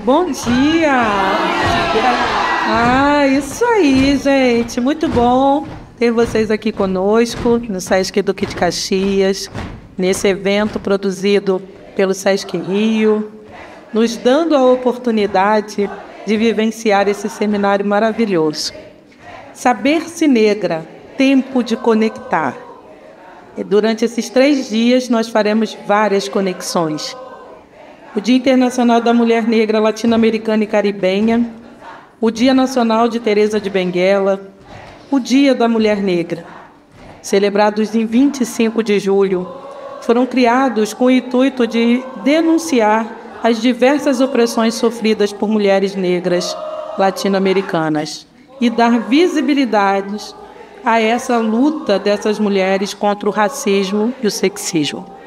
Bom dia! Ah, isso aí, gente. Muito bom ter vocês aqui conosco no Sesc Duque de Caxias, nesse evento produzido pelo Sesc Rio, nos dando a oportunidade de vivenciar esse seminário maravilhoso. Saber-se Negra, tempo de conectar. E durante esses 3 dias nós faremos várias conexões. O Dia Internacional da Mulher Negra Latino-Americana e Caribenha, o Dia Nacional de Teresa de Benguela, o Dia da Mulher Negra, celebrados em 25 de julho, foram criados com o intuito de denunciar as diversas opressões sofridas por mulheres negras latino-americanas e dar visibilidade a essa luta dessas mulheres contra o racismo e o sexismo.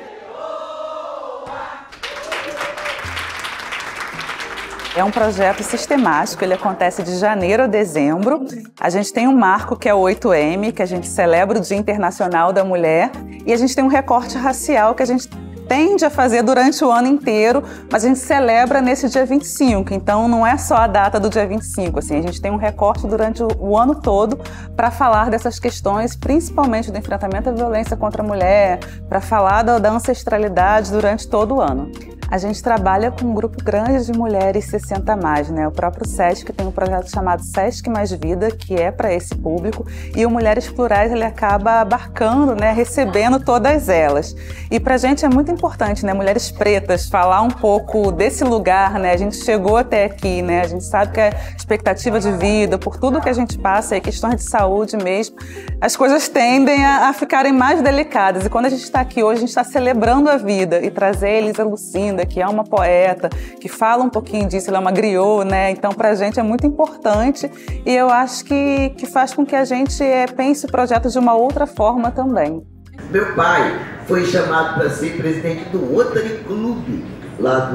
É um projeto sistemático, ele acontece de janeiro a dezembro. A gente tem um marco que é o 8M, que a gente celebra o Dia Internacional da Mulher, e a gente tem um recorte racial que a gente tende a fazer durante o ano inteiro, mas a gente celebra nesse dia 25, então não é só a data do dia 25, assim, a gente tem um recorte durante o ano todo para falar dessas questões, principalmente do enfrentamento à violência contra a mulher, para falar da ancestralidade durante todo o ano. A gente trabalha com um grupo grande de mulheres 60+, né? O próprio Sesc tem um projeto chamado Sesc Mais Vida, que é para esse público, e o Mulheres Plurais ele acaba abarcando, né? Recebendo todas elas. E para a gente é muito importante, né? Mulheres pretas, falar um pouco desse lugar, né? A gente chegou até aqui, né? A gente sabe que a expectativa de vida, por tudo que a gente passa, e questões de saúde mesmo, as coisas tendem a ficarem mais delicadas. E quando a gente está aqui hoje, a gente está celebrando a vida e trazer a Elisa Lucinda, que é uma poeta, que fala um pouquinho disso, ela é uma griot, né? Então, para a gente é muito importante e eu acho que faz com que a gente pense o projeto de uma outra forma também. Meu pai foi chamado para ser presidente do Rotary Club, lá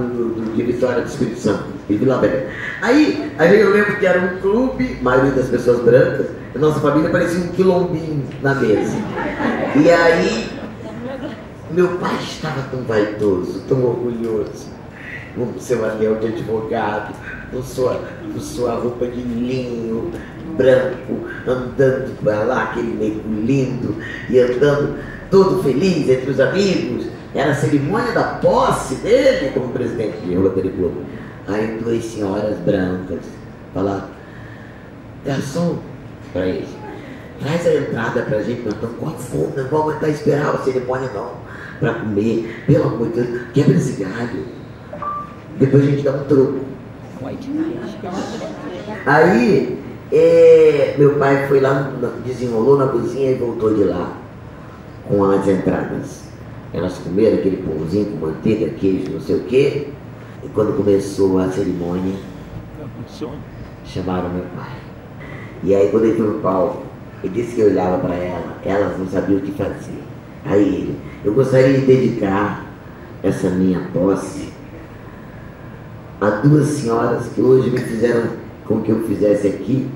de Vitória do Espírito Santo, em Vila Velha. Aí eu lembro que era um clube, a maioria das pessoas brancas, a nossa família parecia um quilombinho na mesa. E aí meu pai estava tão vaidoso, tão orgulhoso, com seu anel de advogado, com sua roupa de linho branco, andando para lá, aquele negro lindo, e andando todo feliz entre os amigos. Era a cerimônia da posse dele como presidente do Rotary Club. Aí 2 senhoras brancas falaram: garçom, para ele, traz a entrada pra gente, nós estamos com fome, não vamos aguentar esperar a cerimônia não. Para comer, pelo amor de Deus, quebra esse galho. Depois a gente dá um troco. Aí, meu pai foi lá, desenrolou na cozinha e voltou de lá com as entradas. Elas comeram aquele pãozinho com manteiga, queijo, não sei o quê. E quando começou a cerimônia, chamaram meu pai. E aí, quando ele foi no palco, ele disse que olhava para elas não sabiam o que fazer. Aí ele: eu gostaria de dedicar essa minha posse a 2 senhoras que hoje me fizeram com que eu fizesse aqui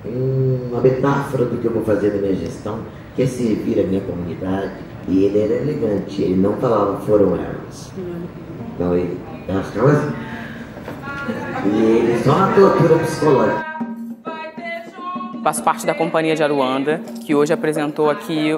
uma metáfora do que eu vou fazer na minha gestão, que é servir a minha comunidade. E ele era elegante, ele não falava foram elas. Não, elas ficavam assim. E ele só na tortura psicológica. Faço parte da Companhia de Aruanda, que hoje apresentou aqui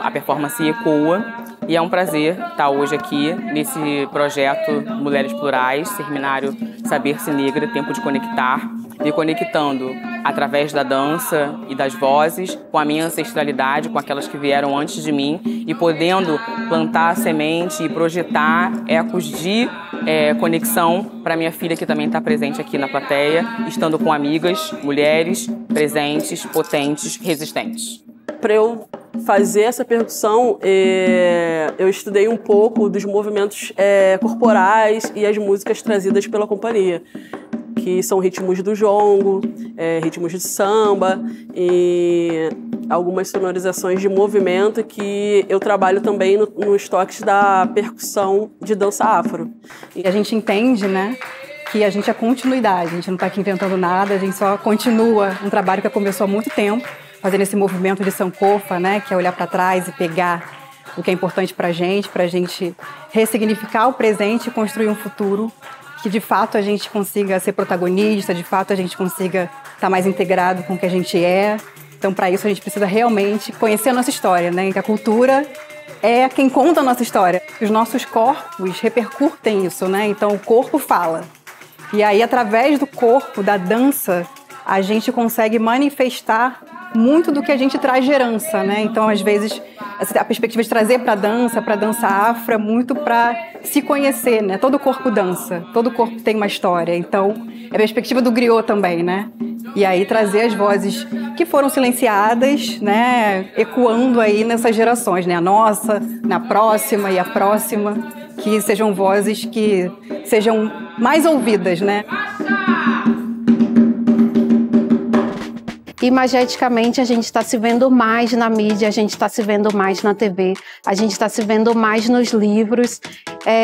a performance Ecoa, e é um prazer estar hoje aqui nesse projeto Mulheres Plurais, seminário Saber-se Negra, Tempo de Conectar, me conectando através da dança e das vozes, com a minha ancestralidade, com aquelas que vieram antes de mim, e podendo plantar a semente e projetar ecos de conexão para minha filha, que também está presente aqui na plateia, estando com amigas, mulheres, presentes, potentes, resistentes. Para eu fazer essa percussão, eu estudei um pouco dos movimentos corporais e as músicas trazidas pela companhia, que são ritmos do jongo, ritmos de samba e algumas sonorizações de movimento que eu trabalho também nos toques da percussão de dança afro. E a gente entende, né, que a gente é continuidade, a gente não está aqui inventando nada, a gente só continua um trabalho que começou há muito tempo, fazendo esse movimento de sankofa, né, que é olhar para trás e pegar o que é importante para a gente ressignificar o presente e construir um futuro que de fato a gente consiga ser protagonista, de fato a gente consiga estar mais integrado com o que a gente é. Então, para isso, a gente precisa realmente conhecer a nossa história, né? Que a cultura é quem conta a nossa história. Os nossos corpos repercutem isso, né? Então, o corpo fala. E aí, através do corpo, da dança, a gente consegue manifestar muito do que a gente traz de herança, né? Então, às vezes, a perspectiva de trazer para a dança afro, é muito para se conhecer, né? Todo corpo dança, todo corpo tem uma história. Então, é a perspectiva do griot também, né? E aí trazer as vozes que foram silenciadas, né? Ecoando aí nessas gerações, né? A nossa, na próxima e a próxima, que sejam vozes que sejam mais ouvidas, né? Imageticamente, a gente está se vendo mais na mídia, a gente está se vendo mais na TV, a gente está se vendo mais nos livros.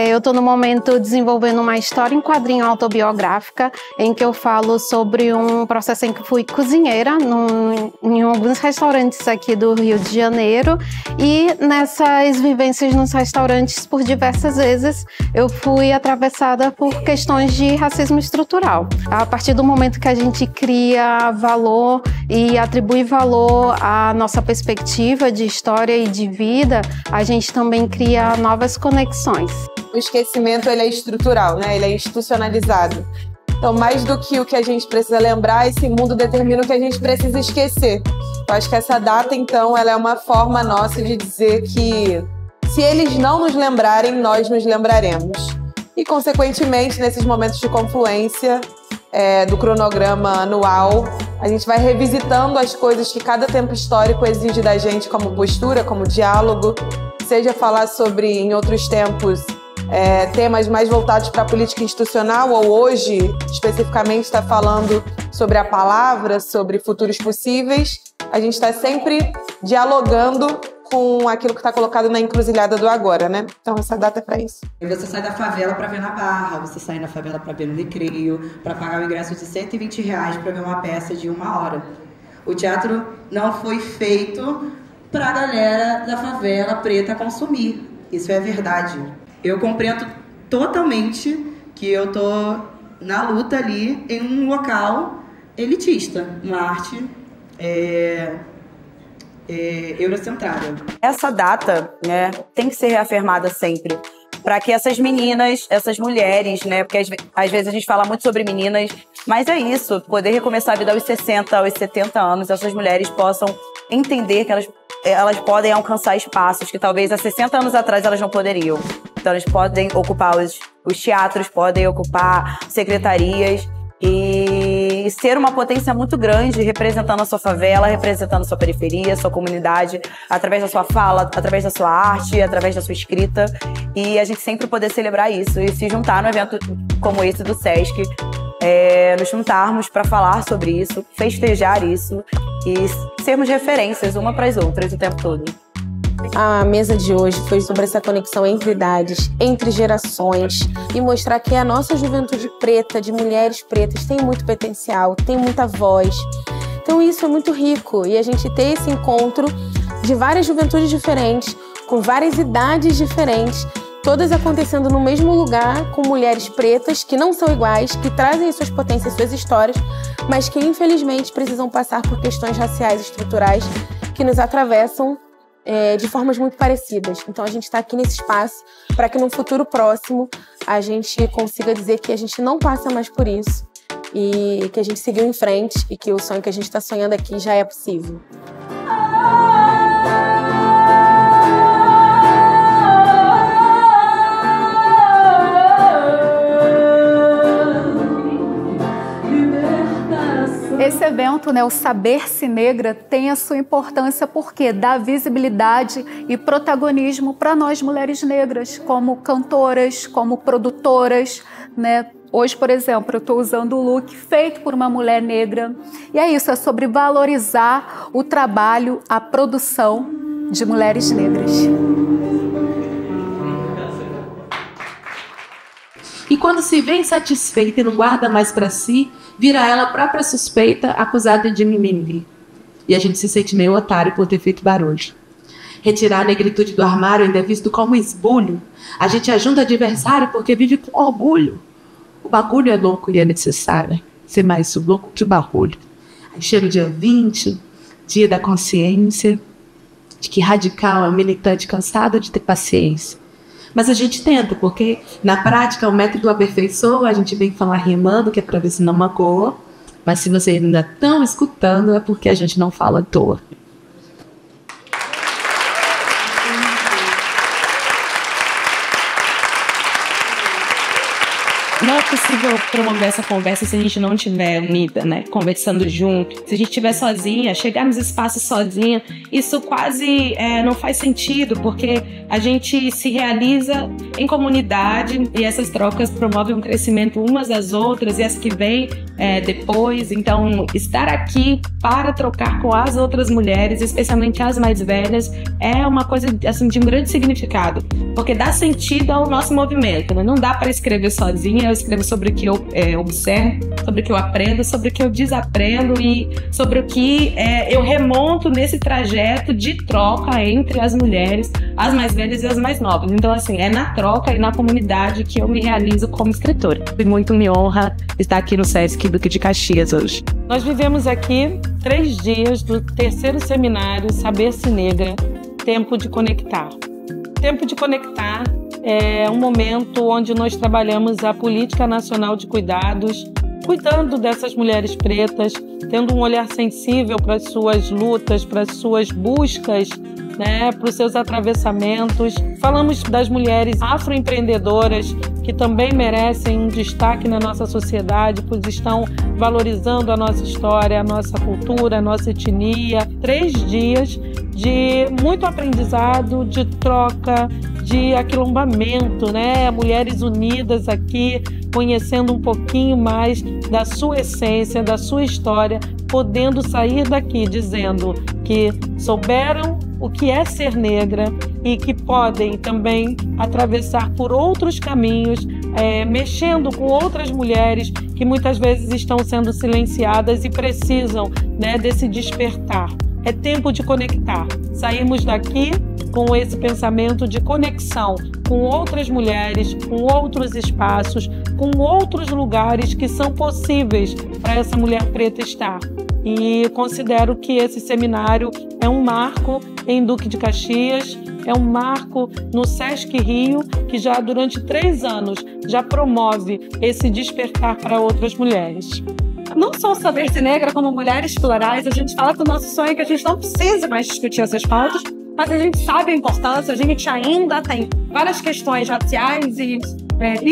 Eu estou no momento desenvolvendo uma história em quadrinho autobiográfica, em que eu falo sobre um processo em que fui cozinheira em alguns restaurantes aqui do Rio de Janeiro, e nessas vivências nos restaurantes, por diversas vezes, eu fui atravessada por questões de racismo estrutural. A partir do momento que a gente cria valor e atribui valor à nossa perspectiva de história e de vida, a gente também cria novas conexões. O esquecimento, ele é estrutural, né? Ele é institucionalizado. Então, mais do que o que a gente precisa lembrar, esse mundo determina o que a gente precisa esquecer. Eu acho que essa data, então, ela é uma forma nossa de dizer que, se eles não nos lembrarem, nós nos lembraremos. E, consequentemente, nesses momentos de confluência do cronograma anual, a gente vai revisitando as coisas que cada tempo histórico exige da gente como postura, como diálogo, seja falar sobre, em outros tempos, temas mais voltados para a política institucional, ou hoje, especificamente, está falando sobre a palavra, sobre futuros possíveis. A gente está sempre dialogando com aquilo que está colocado na encruzilhada do agora, né? Então, essa data é para isso. Você sai da favela para ver na Barra, você sai da favela para ver no Recreio, para pagar o ingresso de R$120 para ver uma peça de 1 hora. O teatro não foi feito para a galera da favela preta consumir. Isso é verdade. Eu compreendo totalmente que eu tô na luta ali em um local elitista, uma arte eurocentrada. Essa data, né, tem que ser reafirmada sempre, para que essas meninas, essas mulheres, né, porque às vezes a gente fala muito sobre meninas, mas é isso, poder recomeçar a vida aos 60, aos 70 anos, essas mulheres possam entender que elas podem alcançar espaços que talvez há 60 anos atrás elas não poderiam. Então elas podem ocupar os teatros, podem ocupar secretarias e ser uma potência muito grande, representando a sua favela, representando a sua periferia, a sua comunidade, através da sua fala, através da sua arte, através da sua escrita. E a gente sempre poder celebrar isso e se juntar num evento como esse do Sesc, nos juntarmos para falar sobre isso, festejar isso e sermos referências uma para as outras o tempo todo. A mesa de hoje foi sobre essa conexão entre idades, entre gerações, e mostrar que a nossa juventude preta, de mulheres pretas, tem muito potencial, tem muita voz. Então isso é muito rico, e a gente ter esse encontro de várias juventudes diferentes, com várias idades diferentes, todas acontecendo no mesmo lugar, com mulheres pretas que não são iguais, que trazem suas potências, suas histórias, mas que infelizmente precisam passar por questões raciais e estruturais que nos atravessam de formas muito parecidas. Então a gente está aqui nesse espaço para que no futuro próximo a gente consiga dizer que a gente não passa mais por isso e que a gente seguiu em frente e que o sonho que a gente está sonhando aqui já é possível. Esse evento, né, o Saber-se Negra, tem a sua importância porque dá visibilidade e protagonismo para nós mulheres negras, como cantoras, como produtoras, né? Hoje, por exemplo, eu estou usando o look feito por uma mulher negra. E é isso, é sobre valorizar o trabalho, a produção de mulheres negras. E quando se vê insatisfeita e não guarda mais para si, vira ela a própria suspeita, acusada de mimimi. E a gente se sente meio otário por ter feito barulho. Retirar a negritude do armário ainda é visto como esbulho. A gente ajunta adversário porque vive com orgulho. O bagulho é louco e é necessário ser mais louco que o bagulho. Aí chega o dia 20, dia da consciência, de que radical é um militante cansado de ter paciência. Mas a gente tenta, porque na prática o método aperfeiçoa, a gente vem falar rimando, que é para ver se não magoa. Mas se vocês ainda estão escutando, é porque a gente não fala à toa. Não é possível promover essa conversa se a gente não estiver unida, né? Conversando junto. Se a gente estiver sozinha, chegar nos espaços sozinha, isso quase não faz sentido, porque a gente se realiza em comunidade e essas trocas promovem um crescimento umas às outras e as que vêm depois. Então, estar aqui para trocar com as outras mulheres, especialmente as mais velhas, é uma coisa assim, de um grande significado, porque dá sentido ao nosso movimento, né? Não dá para escrever sozinha. Eu escrevo sobre o que eu observo, sobre o que eu aprendo, sobre o que eu desaprendo e sobre o que eu remonto nesse trajeto de troca entre as mulheres, as mais velhas e as mais novas. Então, assim, é na troca e na comunidade que eu me realizo como escritora. E muito me honra estar aqui no Sesc Duque de Caxias hoje. Nós vivemos aqui 3 dias do 3º seminário Saber-se Negra, Tempo de Conectar. Tempo de Conectar é um momento onde nós trabalhamos a Política Nacional de Cuidados, cuidando dessas mulheres pretas, tendo um olhar sensível para as suas lutas, para as suas buscas, né, para os seus atravessamentos. Falamos das mulheres afroempreendedoras que também merecem um destaque na nossa sociedade, pois estão valorizando a nossa história, a nossa cultura, a nossa etnia. 3 dias de muito aprendizado, de troca, de aquilombamento, né? Mulheres unidas aqui, conhecendo um pouquinho mais da sua essência, da sua história, podendo sair daqui dizendo que souberam o que é ser negra e que podem também atravessar por outros caminhos, mexendo com outras mulheres que muitas vezes estão sendo silenciadas e precisam, né, desse despertar. É tempo de conectar. Saímos daqui com esse pensamento de conexão com outras mulheres, com outros espaços, com outros lugares que são possíveis para essa mulher preta estar. E considero que esse seminário é um marco em Duque de Caxias, é um marco no Sesc Rio, que já durante 3 anos já promove esse despertar para outras mulheres. Não só Saber-se Negra, como mulheres plurais, a gente fala que o nosso sonho é que a gente não precise mais discutir essas pautas, mas a gente sabe a importância, a gente ainda tem várias questões raciais e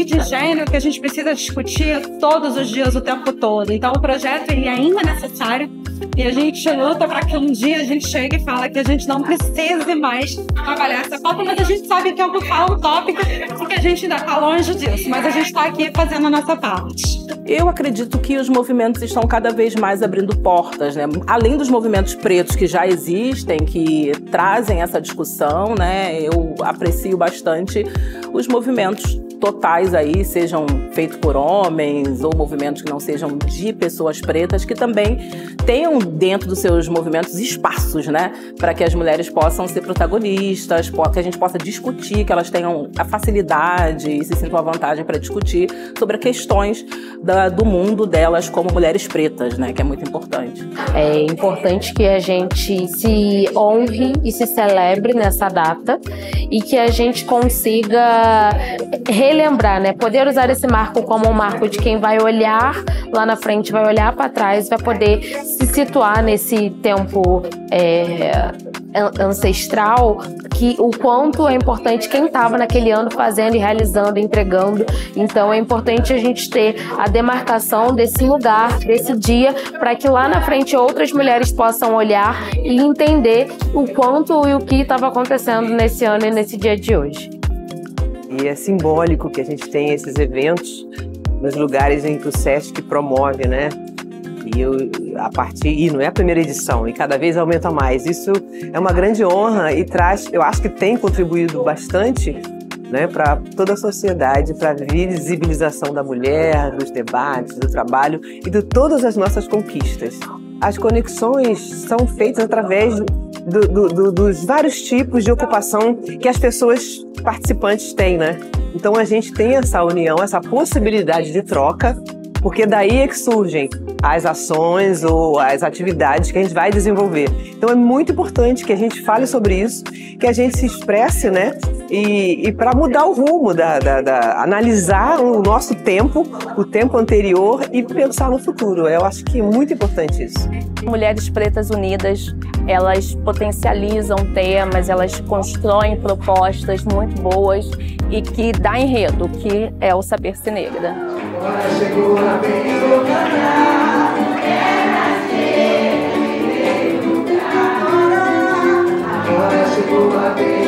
de gênero que a gente precisa discutir todos os dias, o tempo todo. Então o projeto ele ainda é necessário e a gente luta para que um dia a gente chegue e fala que a gente não precise mais trabalhar essa pauta, mas a gente sabe que é um tópico porque a gente ainda está longe disso, mas a gente está aqui fazendo a nossa parte. Eu acredito que os movimentos estão cada vez mais abrindo portas, né? Além dos movimentos pretos que já existem, que trazem essa discussão, né? Eu aprecio bastante os movimentos totais aí, sejam feitos por homens ou movimentos que não sejam de pessoas pretas, que também tenham dentro dos seus movimentos espaços, né? Para que as mulheres possam ser protagonistas, que a gente possa discutir, que elas tenham a facilidade e se sintam à vontade para discutir sobre questões do mundo delas como mulheres pretas, né? Que é muito importante. É importante que a gente se honre e se celebre nessa data e que a gente consiga relembrar, né? Poder usar esse marco como um marco de quem vai olhar lá na frente, vai olhar para trás, vai poder se situar nesse tempo ancestral, que o quanto é importante quem estava naquele ano fazendo e realizando, entregando. Então é importante a gente ter a demarcação desse lugar, desse dia, para que lá na frente outras mulheres possam olhar e entender o quanto e o que estava acontecendo nesse ano e nesse dia de hoje. E é simbólico que a gente tenha esses eventos nos lugares em que o Sesc promove, né? E não é a primeira edição, e cada vez aumenta mais. Isso é uma grande honra e eu acho que tem contribuído bastante, né, para toda a sociedade, para a visibilização da mulher, dos debates, do trabalho e de todas as nossas conquistas. As conexões são feitas através dos vários tipos de ocupação que as pessoas participantes têm, né? Então a gente tem essa união, essa possibilidade de troca, porque daí é que surgem as ações ou as atividades que a gente vai desenvolver. Então é muito importante que a gente fale sobre isso, que a gente se expresse, né? E para mudar o rumo, analisar o nosso tempo, o tempo anterior e pensar no futuro. Eu acho que é muito importante isso. Mulheres Pretas Unidas, elas potencializam temas, elas constroem propostas muito boas e que dá enredo, que é o Saber Ser Negra. Agora chegou a vez do canal, é nascer em lugar. Agora chegou a vez.